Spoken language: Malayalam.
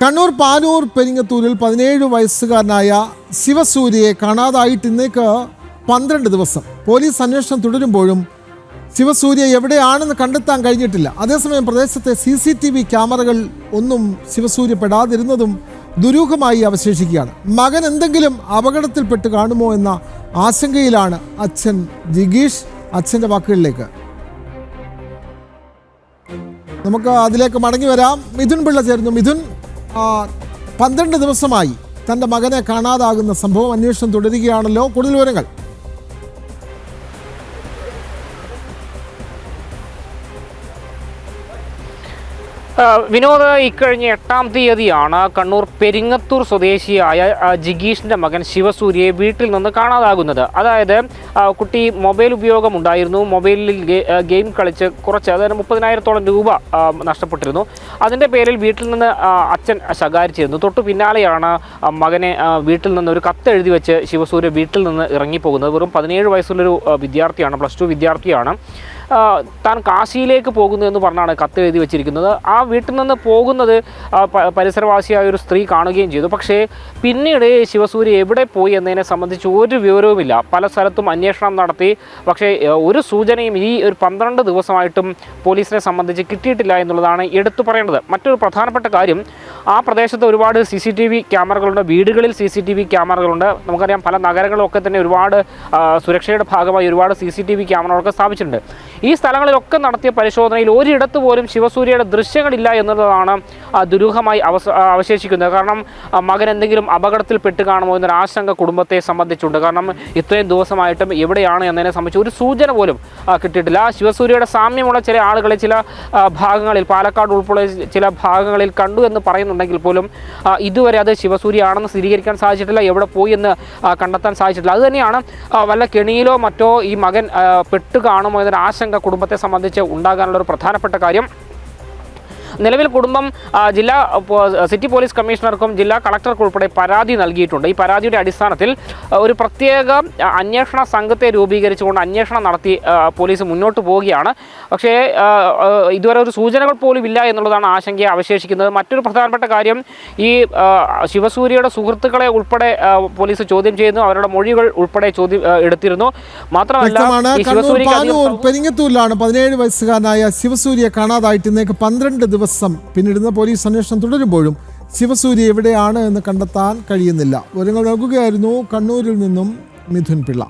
കണ്ണൂർ പാനൂർ പെരിങ്ങത്തൂരിൽ 17 വയസ്സുകാരനായ ശിവസൂര്യയെ കാണാതായിട്ട് ഇന്നേക്ക് 12 ദിവസം. പോലീസ് അന്വേഷണം തുടരുമ്പോഴും ശിവസൂര്യ എവിടെയാണെന്ന് കണ്ടെത്താൻ കഴിഞ്ഞിട്ടില്ല. അതേസമയം പ്രദേശത്തെ CCTV ക്യാമറകൾ ഒന്നും ശിവസൂര്യ പെടാതിരുന്നതും ദുരൂഹമായി അവശേഷിക്കുകയാണ്. മകൻ എന്തെങ്കിലും അപകടത്തിൽപ്പെട്ട് കാണുമോ എന്ന ആശങ്കയിലാണ് അച്ഛൻ ജിഗീഷ്. അച്ഛൻ്റെ വാക്കുകളിലേക്ക് നമുക്ക് അതിലേക്ക് മടങ്ങി വരാം. മിഥുൻ പിള്ള ചേർന്നു. മിഥുൻ, 12 ദിവസമായി തൻ്റെ മകനെ കാണാതാകുന്ന സംഭവം, അന്വേഷണം തുടരുകയാണല്ലോ, കൂടുതൽ വിവരങ്ങൾ. വിനോദ്, ഇക്കഴിഞ്ഞ 8-ാം തീയതിയാണ് കണ്ണൂർ പെരിങ്ങത്തൂർ സ്വദേശിയായ ജിഗീഷിൻ്റെ മകൻ ശിവസൂര്യയെ വീട്ടിൽ നിന്ന് കാണാതാകുന്നത്. അതായത് കുട്ടി മൊബൈൽ ഉപയോഗം ഉണ്ടായിരുന്നു. മൊബൈലിൽ ഗെയിം കളിച്ച് അതായത് 30,000-ഓളം രൂപ നഷ്ടപ്പെട്ടിരുന്നു. അതിൻ്റെ പേരിൽ വീട്ടിൽ നിന്ന് അച്ഛൻ ശകാരിച്ചിരുന്നു. തൊട്ടു പിന്നാലെയാണ് മകനെ വീട്ടിൽ നിന്ന് ഒരു കത്ത് എഴുതി വെച്ച് ശിവസൂര്യ വീട്ടിൽ നിന്ന് ഇറങ്ങിപ്പോകുന്നത്. വെറും 17 വയസ്സുള്ളൊരു വിദ്യാർത്ഥിയാണ്, +2 വിദ്യാർത്ഥിയാണ്. താൻ കാശിയിലേക്ക് പോകുന്നു എന്ന് പറഞ്ഞാണ് കത്ത് എഴുതി വെച്ചിരിക്കുന്നത്. ആ വീട്ടിൽ നിന്ന് പോകുന്നത് പരിസരവാസിയായ ഒരു സ്ത്രീ കാണുകയും ചെയ്തു. പക്ഷേ പിന്നീട് ശിവസൂര്യ എവിടെ പോയി എന്നതിനെ സംബന്ധിച്ച് ഒരു വിവരവുമില്ല. പല സ്ഥലത്തും അന്വേഷണം നടത്തി. പക്ഷേ ഒരു സൂചനയും ഈ ഒരു 12 ദിവസമായിട്ടും പോലീസിനെ സംബന്ധിച്ച് കിട്ടിയിട്ടില്ല എന്നുള്ളതാണ് എടുത്തു പറയേണ്ടത്. മറ്റൊരു പ്രധാനപ്പെട്ട കാര്യം, ആ പ്രദേശത്ത് ഒരുപാട് CCTV ക്യാമറകളുണ്ട്. വീടുകളിൽ CCTV ക്യാമറകളുണ്ട്. നമുക്കറിയാം, പല നഗരങ്ങളിലൊക്കെ തന്നെ ഒരുപാട് സുരക്ഷയുടെ ഭാഗമായി ഒരുപാട് CCTV ക്യാമറകളൊക്കെ സ്ഥാപിച്ചിട്ടുണ്ട്. ഈ സ്ഥലങ്ങളിലൊക്കെ നടത്തിയ പരിശോധനയിൽ ഒരിടത്ത് പോലും ശിവസൂര്യയുടെ ദൃശ്യങ്ങളില്ല എന്നതാണ് ദുരൂഹമായി അവശേഷിക്കുന്നത്. കാരണം മകൻ എന്തെങ്കിലും അപകടത്തിൽപ്പെട്ട് കാണുമോ എന്നൊരു ആശങ്ക കുടുംബത്തെ സംബന്ധിച്ചുണ്ട്. കാരണം ഇത്രയും ദിവസമായിട്ടും എവിടെയാണ് എന്നതിനെ സംബന്ധിച്ച് ഒരു സൂചന പോലും കിട്ടിയിട്ടില്ല. ശിവസൂര്യയുടെ സാമ്യമുള്ള ചില ആളുകളെ ചില ഭാഗങ്ങളിൽ, പാലക്കാട് ഉൾപ്പെടെ ചില ഭാഗങ്ങളിൽ കണ്ടു എന്ന് പറയുന്നുണ്ടെങ്കിൽ പോലും ഇതുവരെ അത് ശിവസൂര്യ ആണെന്ന് സ്ഥിരീകരിക്കാൻ സാധിച്ചിട്ടില്ല. എവിടെ പോയി എന്ന് കണ്ടെത്താൻ സാധിച്ചിട്ടില്ല. അതുതന്നെയാണ് വല്ല കെണിയിലോ മറ്റോ ഈ മകൻ പെട്ട് കാണുമോ എന്നൊരു ആശങ്ക കുടുംബത്തെ സംബന്ധിച്ച് ഉണ്ടാകാനുള്ള ഒരു പ്രധാനപ്പെട്ട കാര്യം. നിലവിൽ കുടുംബം ജില്ലാ സിറ്റി പോലീസ് കമ്മീഷണർക്കും ജില്ലാ കളക്ടർക്കും ഉൾപ്പെടെ പരാതി നൽകിയിട്ടുണ്ട്. ഈ പരാതിയുടെ അടിസ്ഥാനത്തിൽ ഒരു പ്രത്യേക അന്വേഷണ സംഘത്തെ രൂപീകരിച്ചുകൊണ്ട് അന്വേഷണം നടത്തി പോലീസ് മുന്നോട്ട് പോവുകയാണ്. പക്ഷേ ഇതുവരെ ഒരു സൂചനകൾ പോലും ഇല്ല എന്നുള്ളതാണ് ആശങ്കയെ അവശേഷിക്കുന്നത്. മറ്റൊരു പ്രധാനപ്പെട്ട കാര്യം, ഈ ശിവസൂര്യയുടെ സുഹൃത്തുക്കളെ ഉൾപ്പെടെ പോലീസ് ചോദ്യം ചെയ്യുന്നു. അവരുടെ മൊഴികൾ ഉൾപ്പെടെ എടുത്തിരുന്നു. മാത്രമല്ല, പെരിങ്ങത്തൂരിലാണ് 17 വയസ്സുകാരനായ ശിവസൂര്യയെ കാണാതായിട്ട് ഇന്നേക്ക് 12 ദിവസം പിന്നിടുന്ന പോലീസ് അന്വേഷണം തുടരുമ്പോഴും ശിവസൂര്യ എവിടെയാണ് എന്ന് കണ്ടെത്താൻ കഴിയുന്നില്ല. വിവരങ്ങൾ നൽകുകയായിരുന്നു കണ്ണൂരിൽ നിന്നും മിഥുൻ പിള്ള.